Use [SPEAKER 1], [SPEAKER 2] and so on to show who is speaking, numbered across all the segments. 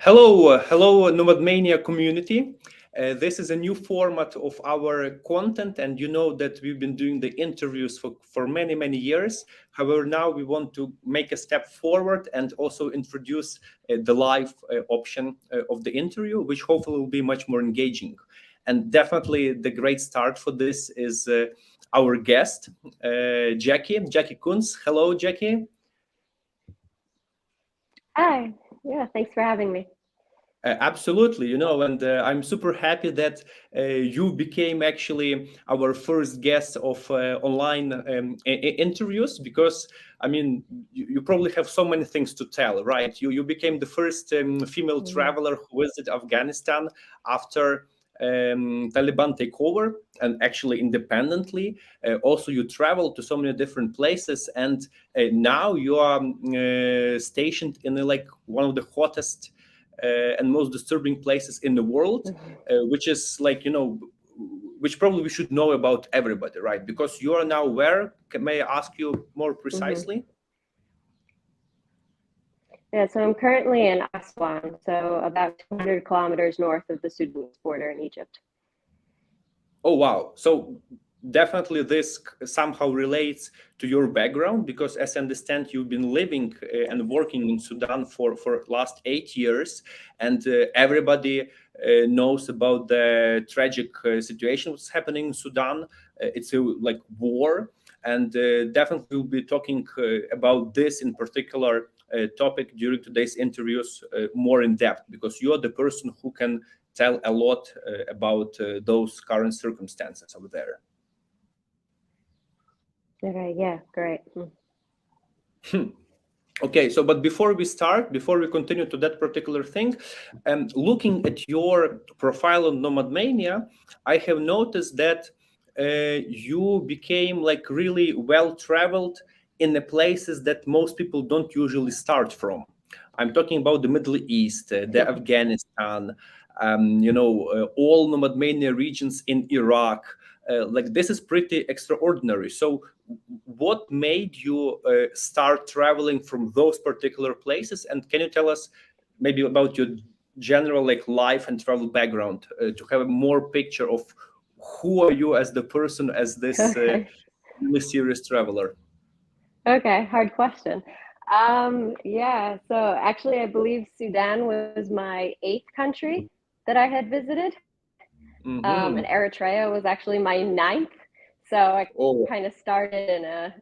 [SPEAKER 1] Hello, Nomad Mania community. This is a new format of our content, and you know that we've been doing the interviews for many years. However, now we want to make a step forward and also introduce the live option of the interview, which hopefully will be much more engaging. And definitely the great start for this is our guest, Jacquelyn Kunz. Hello, Jackie.
[SPEAKER 2] Hi, yeah, thanks for having me.
[SPEAKER 1] Absolutely, and I'm super happy that you became actually our first guest of online interviews because, I mean, you probably have so many things to tell, right? You became the first female traveler who visited Afghanistan after Taliban takeover and actually independently. Also, you traveled to so many different places, and now you are stationed in like one of the hottest and most disturbing places in the world, which is like, which probably we should know about everybody, right? Because you are now where? May I ask you more precisely?
[SPEAKER 2] Yeah, so I'm currently in Aswan, so about 200 kilometers north of the Sudanese border in Egypt.
[SPEAKER 1] Oh, wow. So definitely this somehow relates to your background because as I understand you've been living and working in Sudan for last 8 years, and everybody knows about the tragic situation that's happening in Sudan. It's a like war, and definitely we'll be talking about this in particular topic during today's interviews more in depth because you're the person who can tell a lot about those current circumstances over there.
[SPEAKER 2] Okay, yeah, great.
[SPEAKER 1] Okay, so but before we continue to that particular thing, looking at your profile on Nomad Mania, I have noticed that you became like really well traveled in the places that most people don't usually start from. I'm talking about the Middle East, the Afghanistan, all Nomad Mania regions in Iraq. Like this is pretty extraordinary. So what made you start traveling from those particular places, and can you tell us maybe about your general like life and travel background to have a more picture of who are you as the person, as this really serious traveler?
[SPEAKER 2] Okay, hard question. Yeah, so actually I believe Sudan was my 8th country that I had visited. And Eritrea was actually my 9th. So I kind of started in a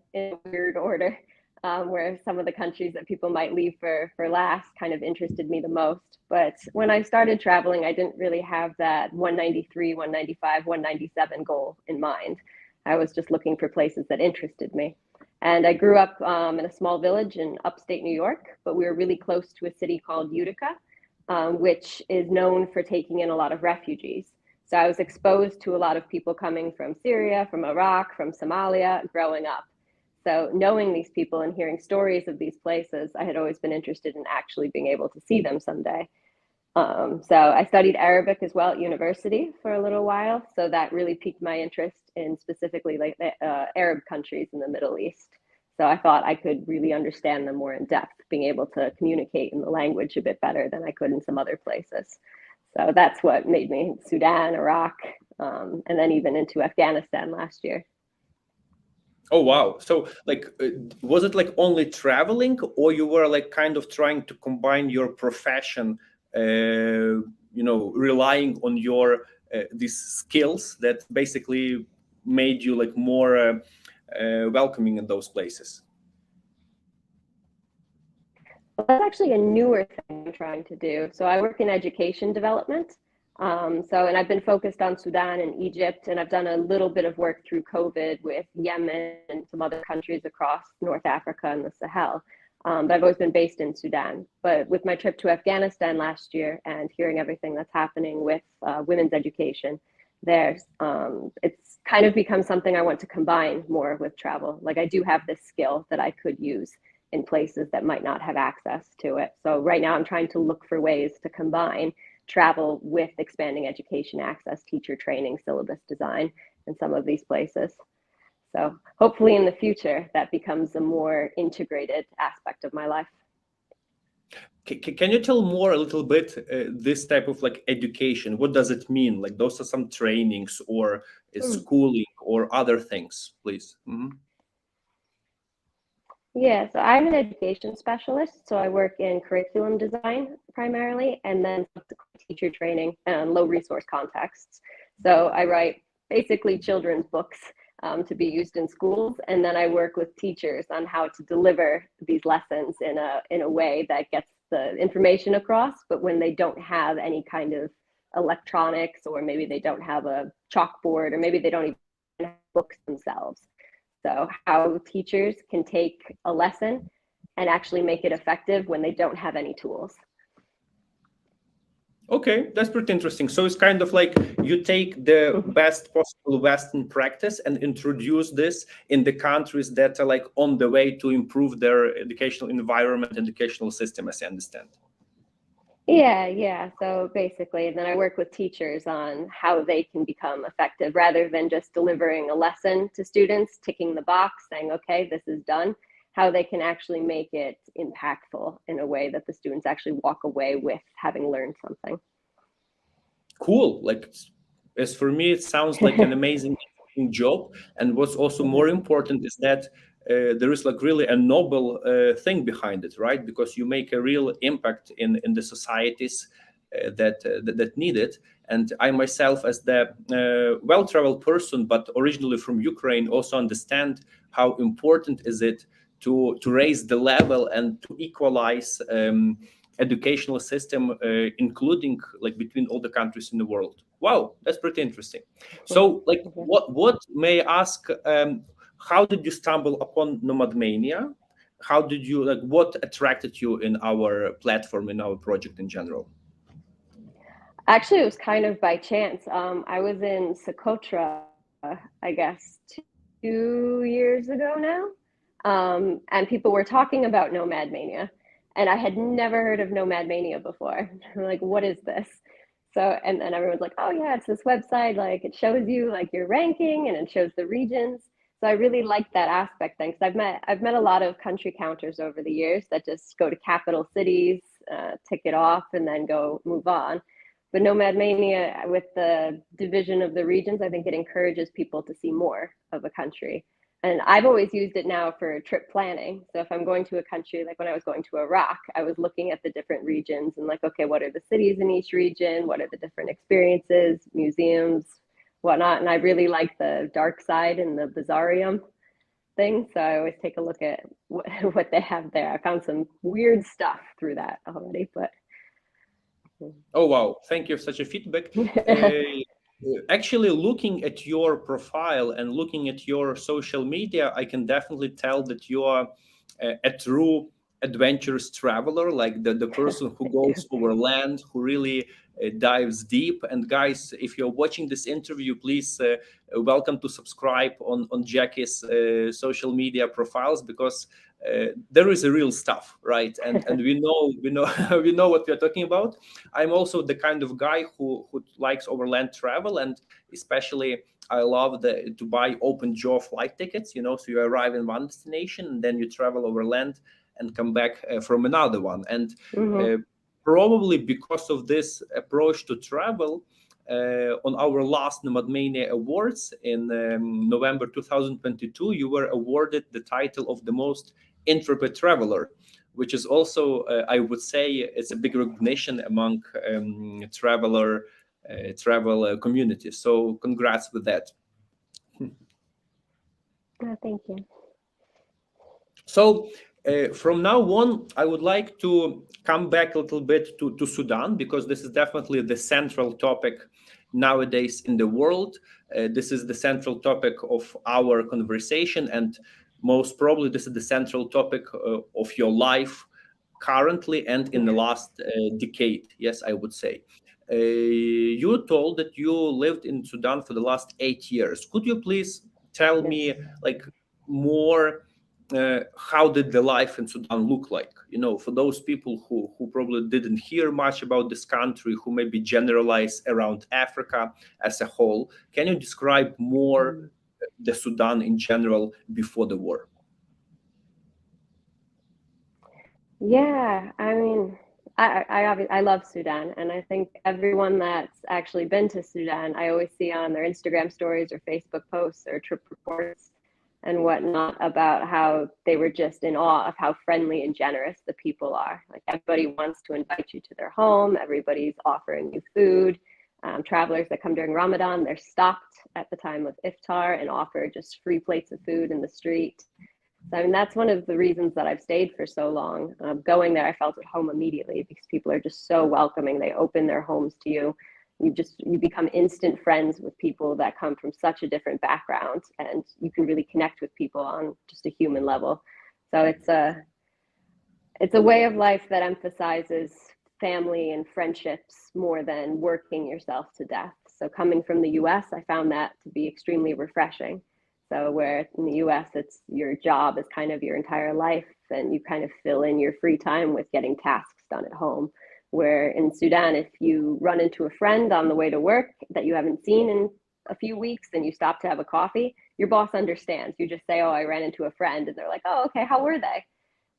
[SPEAKER 2] weird order, where some of the countries that people might leave for last kind of interested me the most. But when I started traveling, I didn't really have that 193, 195, 197 goal in mind. I was just looking for places that interested me. And I grew up in a small village in upstate New York, but we were really close to a city called Utica, which is known for taking in a lot of refugees. So I was exposed to a lot of people coming from Syria, from Iraq, from Somalia growing up. So knowing these people and hearing stories of these places, I had always been interested in actually being able to see them someday. So I studied Arabic as well at university for a little while. So that really piqued my interest in specifically like the Arab countries in the Middle East. So I thought I could really understand them more in depth, being able to communicate in the language a bit better than I could in some other places. So that's what made me Sudan, Iraq, and then even into Afghanistan last year.
[SPEAKER 1] Oh wow! So like, was it like only traveling, or you were like kind of trying to combine your profession, relying on your these skills that basically made you like more welcoming in those places?
[SPEAKER 2] Well, that's actually a newer thing I'm trying to do. So I work in education development. And I've been focused on Sudan and Egypt, and I've done a little bit of work through COVID with Yemen and some other countries across North Africa and the Sahel. But I've always been based in Sudan. But with my trip to Afghanistan last year and hearing everything that's happening with women's education there, it's kind of become something I want to combine more with travel. Like I do have this skill that I could use in places that might not have access to it. So right now I'm trying to look for ways to combine travel with expanding education access, teacher training, syllabus design in some of these places. So hopefully in the future that becomes a more integrated aspect of my life.
[SPEAKER 1] Can you tell more a little bit this type of like education? What does it mean? Like those are some trainings or schooling or other things, please.
[SPEAKER 2] Yeah, so I'm an education specialist, so I work in curriculum design primarily, and then subsequent teacher training and low resource contexts. So I write basically children's books to be used in schools, and then I work with teachers on how to deliver these lessons in a way that gets the information across, but when they don't have any kind of electronics, or maybe they don't have a chalkboard, or maybe they don't even have books themselves. So how teachers can take a lesson and actually make it effective when they don't have any tools.
[SPEAKER 1] Okay, that's pretty interesting. So it's kind of like you take the best possible Western practice and introduce this in the countries that are like on the way to improve their educational environment, educational system, as I understand.
[SPEAKER 2] Yeah. So basically, then I work with teachers on how they can become effective rather than just delivering a lesson to students, ticking the box, saying, okay, this is done, how they can actually make it impactful in a way that the students actually walk away with having learned something.
[SPEAKER 1] Cool. Like, as for me, it sounds like an amazing job. And what's also more important is that there is like really a noble thing behind it, right? Because you make a real impact in the societies that need it. And I myself, as the well-traveled person, but originally from Ukraine, also understand how important is it to raise the level and to equalize educational system, including like between all the countries in the world. Wow, that's pretty interesting. So, like, what may I ask? How did you stumble upon Nomad Mania? How did you like? What attracted you in our platform, in our project in general?
[SPEAKER 2] Actually, it was kind of by chance. I was in Socotra, I guess, 2 years ago now, and people were talking about Nomad Mania, and I had never heard of Nomad Mania before. I'm like, what is this? So, and then everyone's like, oh yeah, it's this website, like it shows you like your ranking and it shows the regions. So I really like that aspect then, because I've met a lot of country counters over the years that just go to capital cities, tick it off, and then go move on. But Nomad Mania, with the division of the regions, I think it encourages people to see more of a country. And I've always used it now for trip planning. So if I'm going to a country, like when I was going to Iraq, I was looking at the different regions and like, okay, what are the cities in each region? What are the different experiences, museums, whatnot? And I really like the dark side and the bizarrium thing. So I always take a look at what they have there. I found some weird stuff through that already, but.
[SPEAKER 1] Oh, wow. Thank you for such a feedback. Actually, looking at your profile and looking at your social media, I can definitely tell that you are a true adventurous traveler, like the person who goes over land, who really dives deep. And guys, if you're watching this interview, please welcome to subscribe on Jackie's social media profiles, because there is a real stuff, right? And we know we know what we're talking about. I'm also the kind of guy who likes overland travel, and especially I love to buy open jaw flight tickets. So you arrive in one destination and then you travel overland and come back from another one. And probably because of this approach to travel, on our last Nomad Mania Awards in November 2022, you were awarded the title of the most intrepid traveler, which is also, I would say, it's a big recognition among travel community. So congrats with that.
[SPEAKER 2] Oh, thank you.
[SPEAKER 1] So from now on, I would like to come back a little bit to Sudan, because this is definitely the central topic nowadays in the world. This is the central topic of our conversation, and most probably this is the central topic of your life currently and in the last decade. Yes, I would say. You told that you lived in Sudan for the last 8 years. Could you please tell me like more? How did the life in Sudan look like? For those people who probably didn't hear much about this country, who maybe generalize around Africa as a whole, can you describe more the Sudan in general before the war?
[SPEAKER 2] Yeah, I mean, I love Sudan, and I think everyone that's actually been to Sudan, I always see on their Instagram stories or Facebook posts or trip reports and whatnot about how they were just in awe of how friendly and generous the people are. Like everybody wants to invite you to their home, everybody's offering you food. Travelers that come during Ramadan, they're stopped at the time of iftar and offer just free plates of food in the street. So, I mean, that's one of the reasons that I've stayed for so long. Going there, I felt at home immediately because people are just so welcoming. They open their homes to you. You become instant friends with people that come from such a different background, and you can really connect with people on just a human level. So it's a way of life that emphasizes family and friendships more than working yourself to death. So coming from the US, I found that to be extremely refreshing. So where in the US, it's your job is kind of your entire life, and you kind of fill in your free time with getting tasks done at home. Where in Sudan, if you run into a friend on the way to work that you haven't seen in a few weeks and you stop to have a coffee, your boss understands. You just say, oh, I ran into a friend, and they're like, oh, okay, how were they?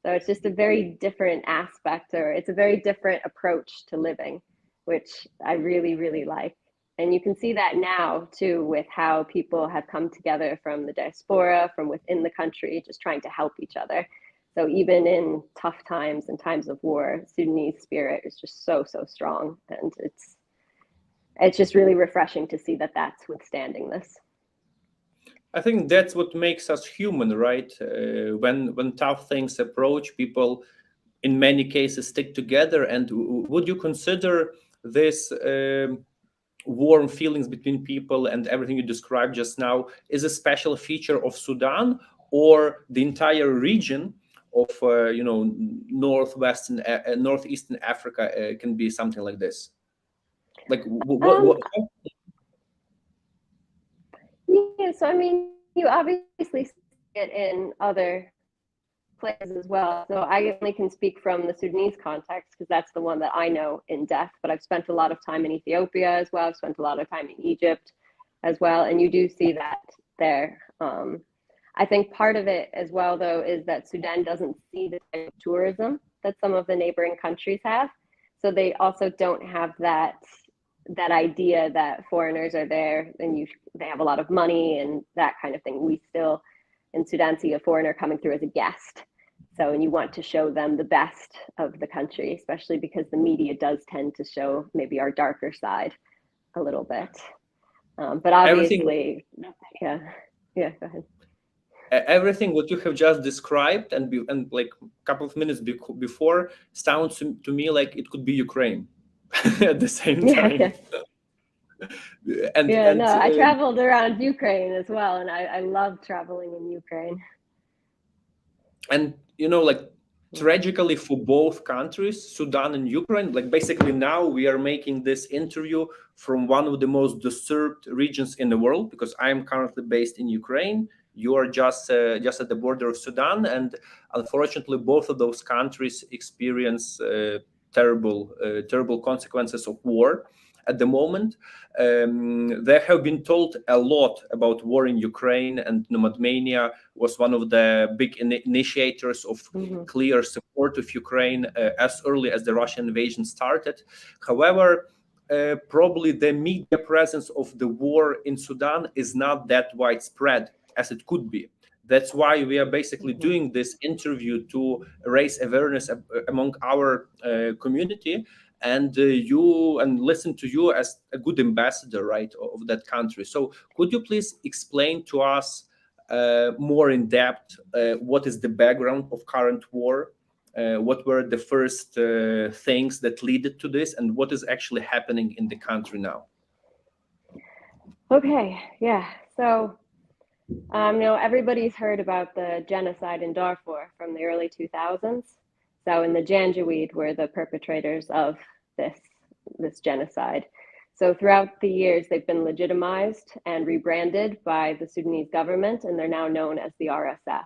[SPEAKER 2] So it's just a very different aspect, or it's a very different approach to living, which I really, really like. And you can see that now too with how people have come together from the diaspora, from within the country, just trying to help each other. So even in tough times and times of war, Sudanese spirit is just so, so strong. And it's just really refreshing to see that that's withstanding this.
[SPEAKER 1] I think that's what makes us human, right? When tough things approach, people in many cases stick together. And would you consider this warm feelings between people and everything you described just now is a special feature of Sudan, or the entire region of northeastern Africa can be something like this? Like what?
[SPEAKER 2] Yeah, so I mean, you obviously see it in other places as well. So I only can speak from the Sudanese context because that's the one that I know in depth, but I've spent a lot of time in Ethiopia as well. I've spent a lot of time in Egypt as well. And you do see that there. I think part of it as well, though, is that Sudan doesn't see the type of tourism that some of the neighboring countries have. So they also don't have that idea that foreigners are there and they have a lot of money and that kind of thing. We still in Sudan see a foreigner coming through as a guest. So, and you want to show them the best of the country, especially because the media does tend to show maybe our darker side a little bit. But obviously, yeah, go ahead.
[SPEAKER 1] Everything what you have just described and like a couple of minutes before sounds to me like it could be Ukraine at the same time.
[SPEAKER 2] I traveled around Ukraine as well, and I love traveling in Ukraine.
[SPEAKER 1] And like tragically for both countries, Sudan and Ukraine, like basically now we are making this interview from one of the most disturbed regions in the world, because I am currently based in Ukraine. You are just at the border of Sudan, and unfortunately both of those countries experience terrible consequences of war at the moment. There have been told a lot about war in Ukraine, and Nomad Mania was one of the big initiators of clear support of Ukraine as early as the Russian invasion started. However, probably the media presence of the war in Sudan is not that widespread as it could be. That's why we are basically doing this interview, to raise awareness among our community and listen to you as a good ambassador, right, of that country. So could you please explain to us more in depth what is the background of current war? What were the first things that led to this, and what is actually happening in the country now?
[SPEAKER 2] Okay, yeah. So, everybody's heard about the genocide in Darfur from the early 2000s. So, in the Janjaweed were the perpetrators of this genocide. So, throughout the years, they've been legitimized and rebranded by the Sudanese government, and they're now known as the RSF.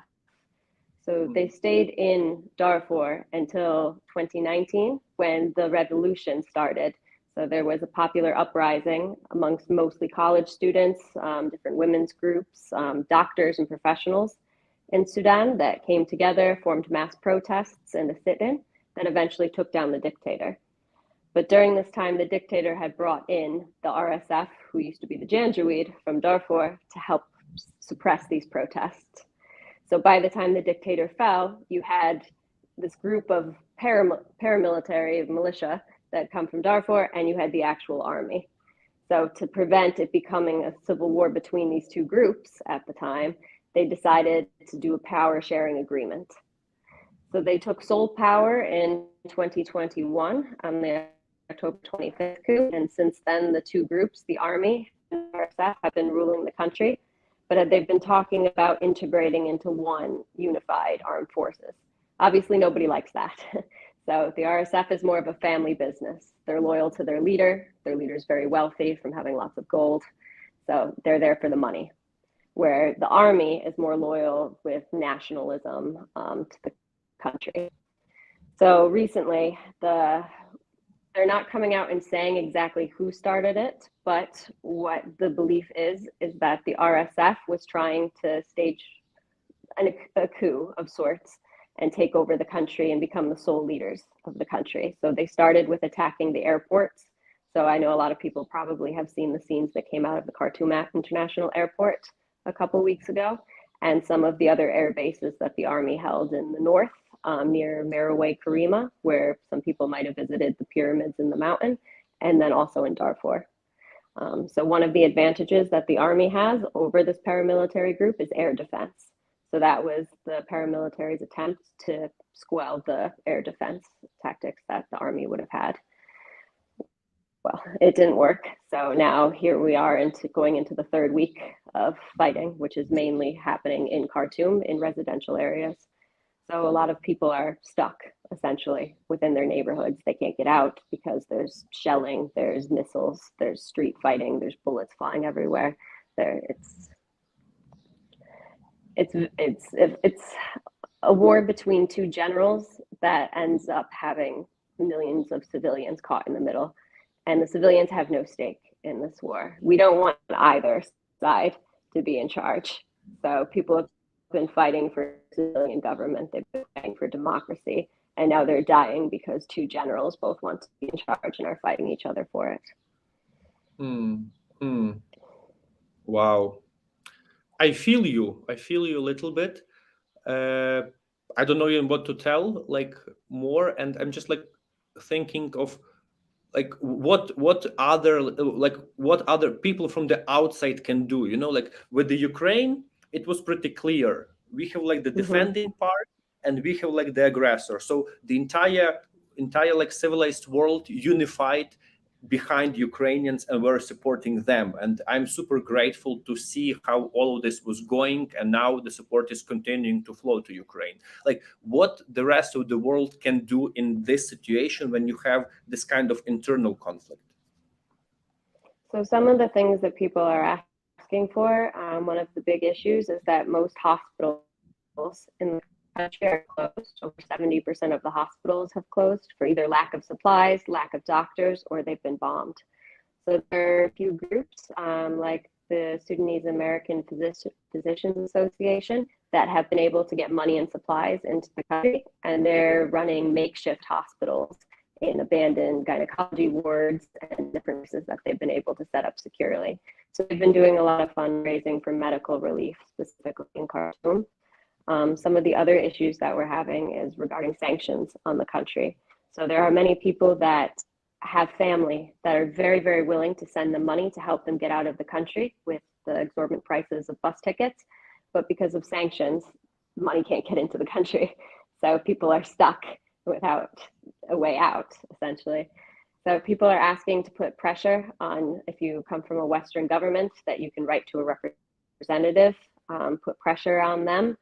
[SPEAKER 2] So they stayed in Darfur until 2019 when the revolution started. So there was a popular uprising amongst mostly college students, different women's groups, doctors and professionals in Sudan that came together, formed mass protests and a sit-in that eventually took down the dictator. But during this time, the dictator had brought in the RSF, who used to be the Janjaweed from Darfur, to help suppress these protests. So by the time the dictator fell, you had this group of paramilitary militia that come from Darfur, and you had the actual army. So to prevent it becoming a civil war between these two groups at the time, they decided to do a power sharing agreement. So they took sole power in 2021 on the October 25th coup. And since then, the two groups, the army and the RSF, have been ruling the country, but they've been talking about integrating into one unified armed forces. Obviously, nobody likes that. So the RSF is more of a family business. They're loyal to their leader. Their leader's very wealthy from having lots of gold. So they're there for the money. Where the army is more loyal with nationalism to the country. So recently, they're not coming out and saying exactly who started it, but what the belief is that the RSF was trying to stage a coup of sorts and take over the country and become the sole leaders of the country. So they started with attacking the airports. So I know a lot of people probably have seen the scenes that came out of the Khartoum International Airport a couple of weeks ago, and some of the other air bases that the army held in the north, near Merowe Karima, where some people might have visited the pyramids in the mountain, and then also in Darfur. So one of the advantages that the army has over this paramilitary group is air defense. So that was the paramilitary's attempt to squelch the air defense tactics that the army would have had. Well, it didn't work. So now here we are going into the third week of fighting, which is mainly happening in Khartoum in residential areas. So a lot of people are stuck essentially within their neighborhoods. They can't get out because there's shelling, there's missiles, there's street fighting, there's bullets flying everywhere. It's a war between two generals that ends up having millions of civilians caught in the middle. And the civilians have no stake in this war. We don't want either side to be in charge. So people have been fighting for civilian government, they've been fighting for democracy, and now they're dying because two generals both want to be in charge and are fighting each other for it.
[SPEAKER 1] Wow. I feel you a little bit. I don't know even what to tell more, and I'm just thinking of what other people from the outside can do, with the Ukraine. It was pretty clear. We have the defending part, and we have the aggressor. So the entire civilized world unified behind Ukrainians, and were supporting them. And I'm super grateful to see how all of this was going, and now the support is continuing to flow to Ukraine. What the rest of the world can do in this situation when you have this kind of internal conflict?
[SPEAKER 2] So some of the things that people are asking for, one of the big issues is that most hospitals in the country are closed. Over 70% of the hospitals have closed for either lack of supplies, lack of doctors, or they've been bombed. So there are a few groups like the Sudanese American Physicians Association that have been able to get money and supplies into the country, and they're running makeshift hospitals in abandoned gynecology wards and different places that they've been able to set up securely. So they've been doing a lot of fundraising for medical relief, specifically in Khartoum. Some of the other issues that we're having is regarding sanctions on the country. So there are many people that have family that are very, very willing to send them money to help them get out of the country with the exorbitant prices of bus tickets. But because of sanctions, money can't get into the country. So people are stuck without a way out, essentially. So people are asking to put pressure on, if you come from a Western government, that you can write to a representative, put pressure on them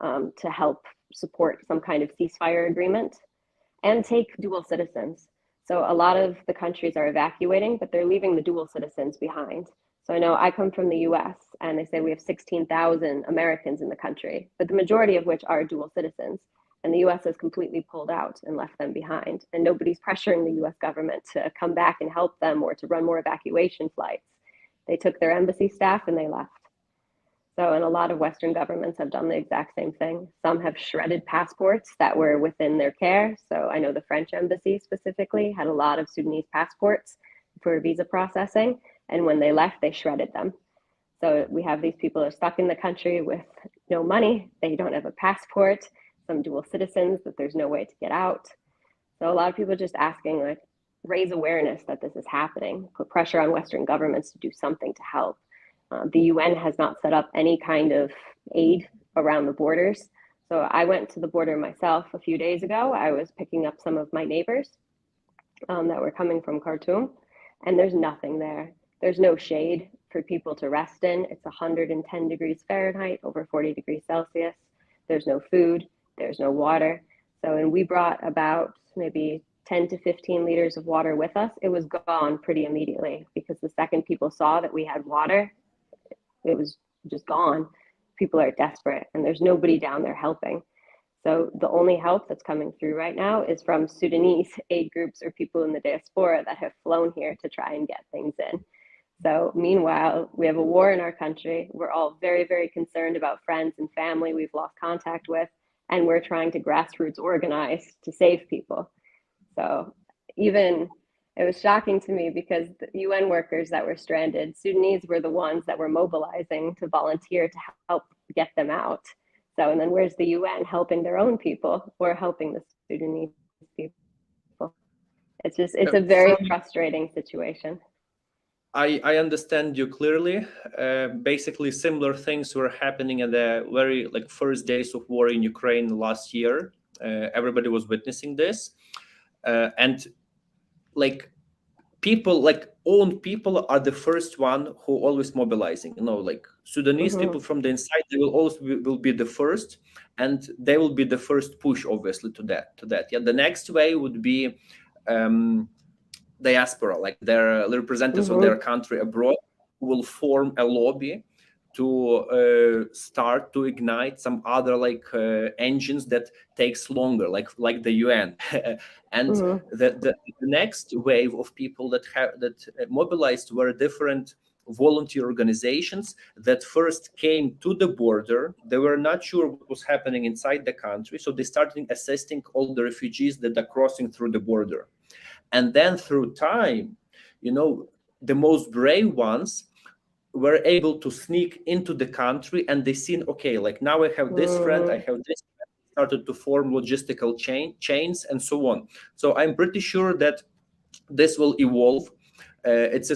[SPEAKER 2] to help support some kind of ceasefire agreement, and take dual citizens. So a lot of the countries are evacuating, but they're leaving the dual citizens behind. So I know I come from the US, and they say we have 16,000 Americans in the country, but the majority of which are dual citizens. And the US has completely pulled out and left them behind. And nobody's pressuring the US government to come back and help them or to run more evacuation flights. They took their embassy staff and they left. So, and a lot of Western governments have done the exact same thing. Some have shredded passports that were within their care. So I know the French embassy specifically had a lot of Sudanese passports for visa processing. And when they left, they shredded them. So we have these people who are stuck in the country with no money. They don't have a passport, some dual citizens that there's no way to get out. So a lot of people are just asking, like, raise awareness that this is happening, put pressure on Western governments to do something to help. The UN has not set up any kind of aid around the borders. So I went to the border myself a few days ago. I was picking up some of my neighbors that were coming from Khartoum, and there's nothing there. There's no shade for people to rest in. It's 110 degrees Fahrenheit, over 40 degrees Celsius. There's no food, there's no water. So, and we brought about maybe 10 to 15 liters of water with us. It was gone pretty immediately because the second people saw that we had water, it was just gone. People are desperate and there's nobody down there helping. So the only help that's coming through right now is from Sudanese aid groups or people in the diaspora that have flown here to try and get things in. So meanwhile, we have a war in our country. We're all very, very concerned about friends and family we've lost contact with, and we're trying to grassroots organize to save people. So even it was shocking to me because the UN workers that were stranded, Sudanese were the ones that were mobilizing to volunteer to help get them out. So, and then where's the UN helping their own people or helping the Sudanese people? It's a very frustrating situation.
[SPEAKER 1] I understand you clearly. Basically, similar things were happening at the very first days of war in Ukraine last year. Everybody was witnessing this, and people, own people are the first one who always mobilizing. Sudanese people from the inside, they will always will be the first, and they will be the first push, obviously, to that. Yeah, the next way would be diaspora, like their representatives of their country abroad, will form a lobby to start to ignite some other engines that takes longer, like the UN. And the next wave of people that mobilized were different volunteer organizations that first came to the border. They were not sure what was happening inside the country, so they started assisting all the refugees that are crossing through the border. And then through time, the most brave ones were able to sneak into the country, and they seen, okay, now I have this friend, I have this friend, started to form logistical chains and so on. So I'm pretty sure that this will evolve. It's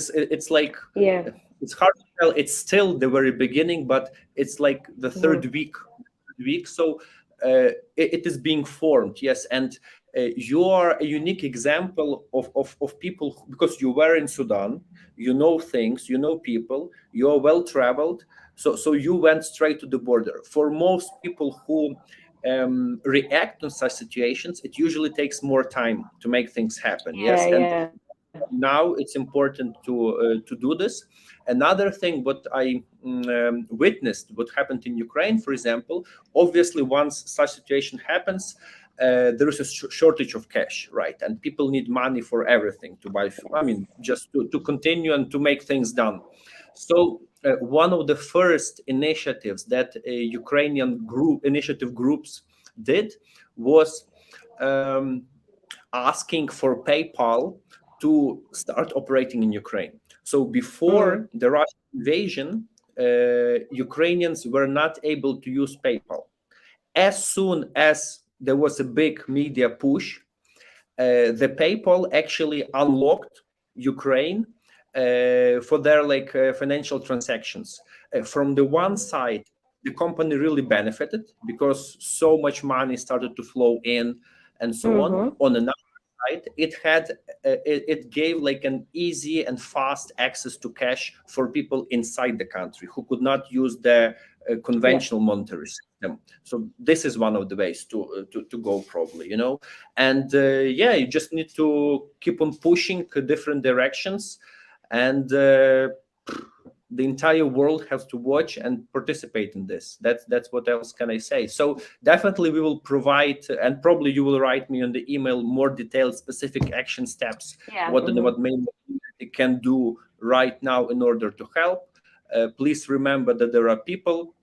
[SPEAKER 1] hard to tell. It's still the very beginning, but it's like the third week. So it is being formed, yes. And you are a unique example of people, because you were in Sudan, you know things, you know people, you are well traveled, so you went straight to the border. For most people who react to such situations, it usually takes more time to make things happen. Now it's important to do this. Another thing, what I witnessed, what happened in Ukraine, for example, obviously once such situation happens, there is a shortage of cash, right? And people need money for everything, to buy, just to continue and to make things done. So one of the first initiatives that Ukrainian initiative groups did was asking for PayPal to start operating in Ukraine. So before the Russian invasion, Ukrainians were not able to use PayPal. As soon as there was a big media push, the PayPal actually unlocked Ukraine for their financial transactions. From the one side, the company really benefited because so much money started to flow in and so on. On another side, it gave an easy and fast access to cash for people inside the country who could not use the conventional monetary system. So this is one of the ways to go, probably, and you just need to keep on pushing different directions, and the entire world has to watch and participate in this. That's what else can I say. So definitely we will provide, and probably you will write me on the email, more detailed specific action steps, what Nomad Mania can do right now in order to help. please remember that there are people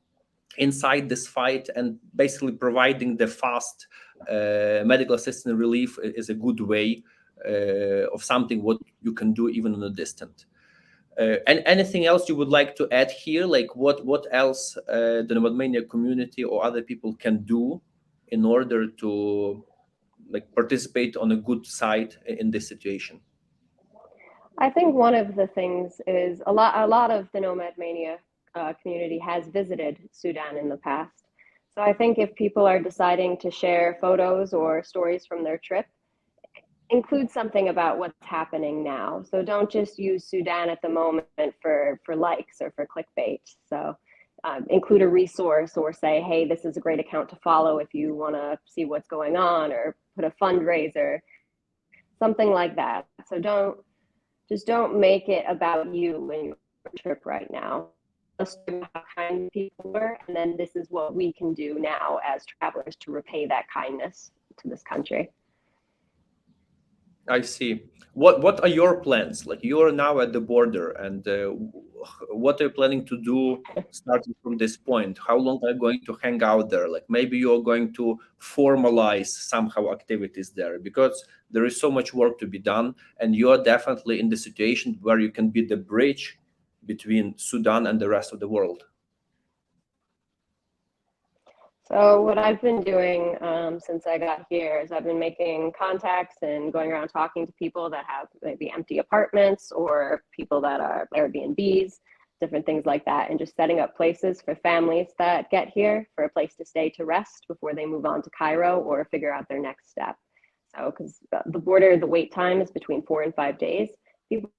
[SPEAKER 1] inside this fight, and basically providing the fast medical assistance relief is a good way of something what you can do even on a distance. And anything else you would like to add here? Like what else the Nomad Mania community or other people can do in order to like participate on a good side in this situation?
[SPEAKER 2] I think one of the things is a lot of the Nomad Mania community has visited Sudan in the past. So I think if people are deciding to share photos or stories from their trip, include something about what's happening now. So don't just use Sudan at the moment for likes or for clickbait. So include a resource or say, hey, this is a great account to follow if you want to see what's going on, or put a fundraiser, something like that. So don't make it about you and your trip right now. Let's see how kind people were, and then this is what we can do now as travelers to repay that kindness to this country.
[SPEAKER 1] I see. What are your plans? Like, you're now at the border, and what are you planning to do starting from this point? How long are you going to hang out there? Like, maybe you're going to formalize somehow activities there, because there is so much work to be done, and you're definitely in the situation where you can be the bridge between Sudan and the rest of the world.
[SPEAKER 2] So what I've been doing since I got here is I've been making contacts and going around talking to people that have maybe empty apartments or people that are Airbnbs, different things like that, and just setting up places for families that get here for a place to stay to rest before they move on to Cairo or figure out their next step. So because the border, the wait time is between 4 and 5 days. People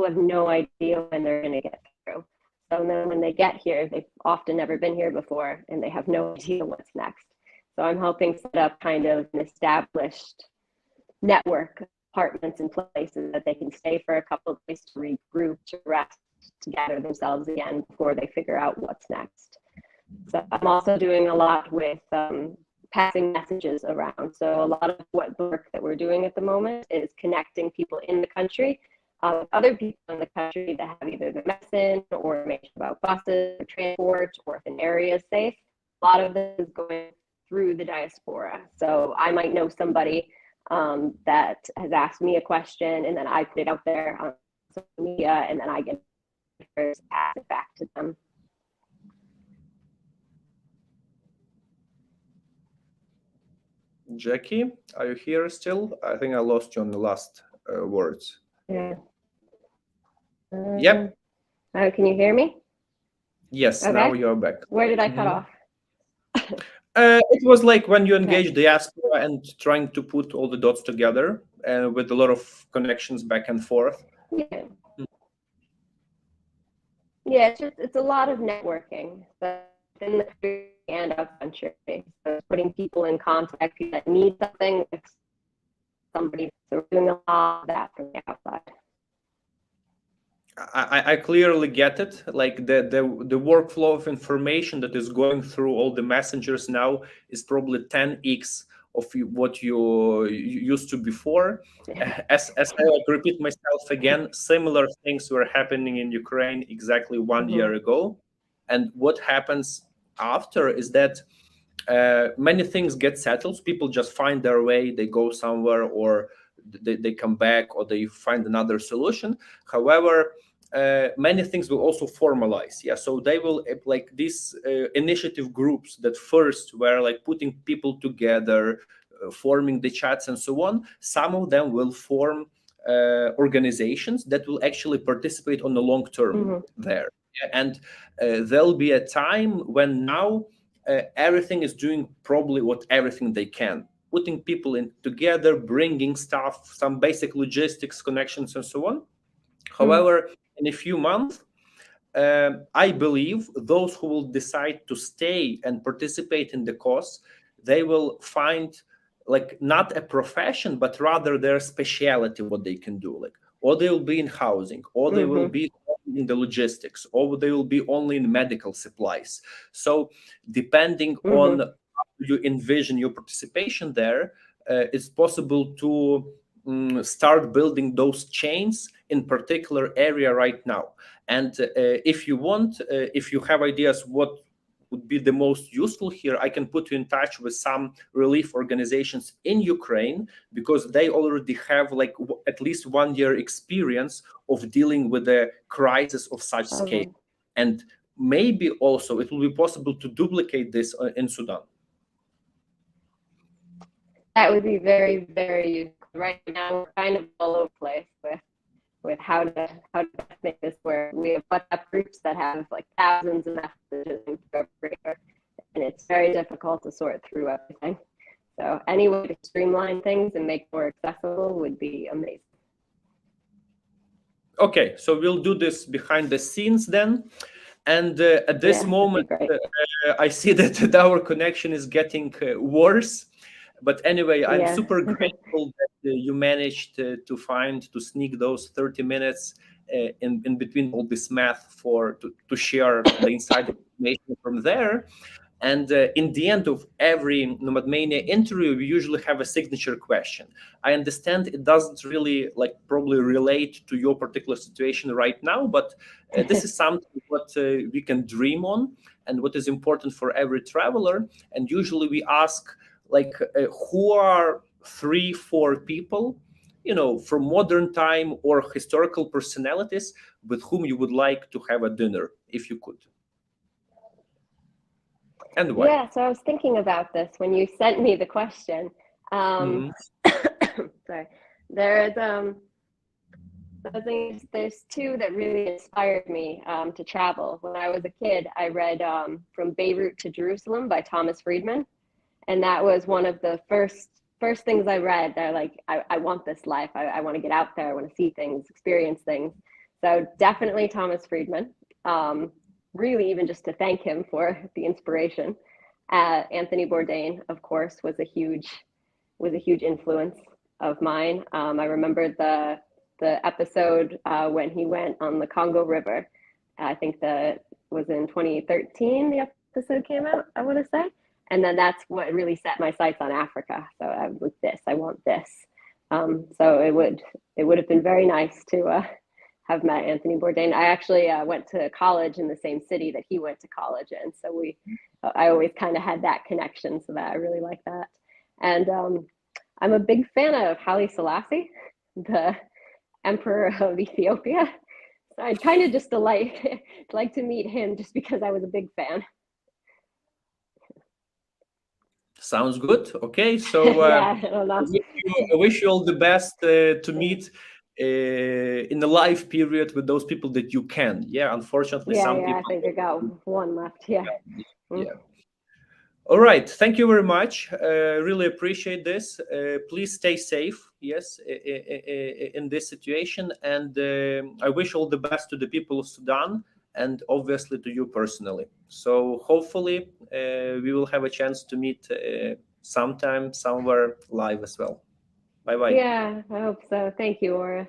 [SPEAKER 2] have no idea when they're going to get through. So then when they get here, they've often never been here before, and they have no idea what's next. So I'm helping set up kind of an established network of apartments and places that they can stay for a couple of days to regroup, to rest, to gather themselves again before they figure out what's next. So I'm also doing a lot with passing messages around. So a lot of what the work that we're doing at the moment is connecting people in the country, other people in the country that have either the medicine or information about buses or transport, or if an area is safe. A lot of this is going through the diaspora. So I might know somebody that has asked me a question, and then I put it out there on social media, and then I get to pass it back to them.
[SPEAKER 1] Jackie, are you here still? I think I lost you on the last words.
[SPEAKER 2] Yeah.
[SPEAKER 1] Yep.
[SPEAKER 2] Can you hear me?
[SPEAKER 1] Yes,
[SPEAKER 2] okay.
[SPEAKER 1] Now you're back.
[SPEAKER 2] Where did I cut off?
[SPEAKER 1] It was like when you engage diaspora and trying to put all the dots together, with a lot of connections back and forth.
[SPEAKER 2] Yeah. Yeah, it's a lot of networking within the country and out of country. So putting people in contact that need something with somebody. So we're doing a lot of that from the outside.
[SPEAKER 1] I clearly get it. Like the workflow of information that is going through all the messengers now is probably 10x of what you used to before. As I like repeat myself again, similar things were happening in Ukraine exactly 1 year ago. And what happens after is that many things get settled. People just find their way, they go somewhere, or they come back, or they find another solution. However, many things will also formalize. Yeah, so they will, like these initiative groups that first were like putting people together, forming the chats and so on. Some of them will form organizations that will actually participate on the long term there. Yeah, and there'll be a time when now everything is doing probably what everything they can, putting people in together, bringing stuff, some basic logistics connections and so on. However, in a few months, I believe those who will decide to stay and participate in the cause, they will find like not a profession, but rather their speciality, what they can do. Like, or they will be in housing, or they will be in the logistics, or they will be only in medical supplies. So depending on how you envision your participation there, it's possible to start building those chains in particular area right now. And if you want, if you have ideas what would be the most useful here, I can put you in touch with some relief organizations in Ukraine, because they already have like at least 1 year experience of dealing with a crisis of such scale. And maybe also it will be possible to duplicate this in Sudan.
[SPEAKER 2] That would be very, very useful. Right now, we're kind of all over the place with how to make this work. We have WhatsApp groups that have like thousands of messages, and it's very difficult to sort through everything. So any way to streamline things and make more accessible would be amazing.
[SPEAKER 1] Okay, so we'll do this behind the scenes then. And at this moment, I see that our connection is getting worse. But anyway, I'm super grateful that you managed to sneak those 30 minutes in between all this math to share the inside information from there. And in the end of every Nomad Mania interview, we usually have a signature question. I understand it doesn't really probably relate to your particular situation right now, but this is something what we can dream on and what is important for every traveler. And usually we ask who are 3-4 people, from modern time or historical personalities with whom you would like to have a dinner, if you could. And why?
[SPEAKER 2] Yeah, so I was thinking about this when you sent me the question. Sorry, there's two that really inspired me to travel. When I was a kid, I read From Beirut to Jerusalem by Thomas Friedman. And that was one of the first things I read. They're like, I want this life. I want to get out there. I want to see things, experience things. So definitely Thomas Friedman. Really, even just to thank him for the inspiration. Anthony Bourdain, of course, was a huge influence of mine. I remember the episode when he went on the Congo River. I think that was in 2013. The episode came out, I want to say. And then that's what really set my sights on Africa. So I was I want this. So it would have been very nice to have met Anthony Bourdain. I actually went to college in the same city that he went to college in. So I always kind of had that connection, so that I really like that. And I'm a big fan of Haile Selassie, the Emperor of Ethiopia. So I'd kind of just like to meet him just because I was a big fan.
[SPEAKER 1] Sounds good. Okay, so
[SPEAKER 2] I
[SPEAKER 1] wish you all the best to meet in the live period with those people that you can. Yeah, unfortunately, some people.
[SPEAKER 2] I think I got one left. Yeah.
[SPEAKER 1] All right. Thank you very much. Really appreciate this. Please stay safe. Yes, in this situation, and I wish all the best to the people of Sudan, and obviously to you personally. So hopefully we will have a chance to meet sometime, somewhere live as well. Bye-bye.
[SPEAKER 2] Yeah, I hope so. Thank you, Oris.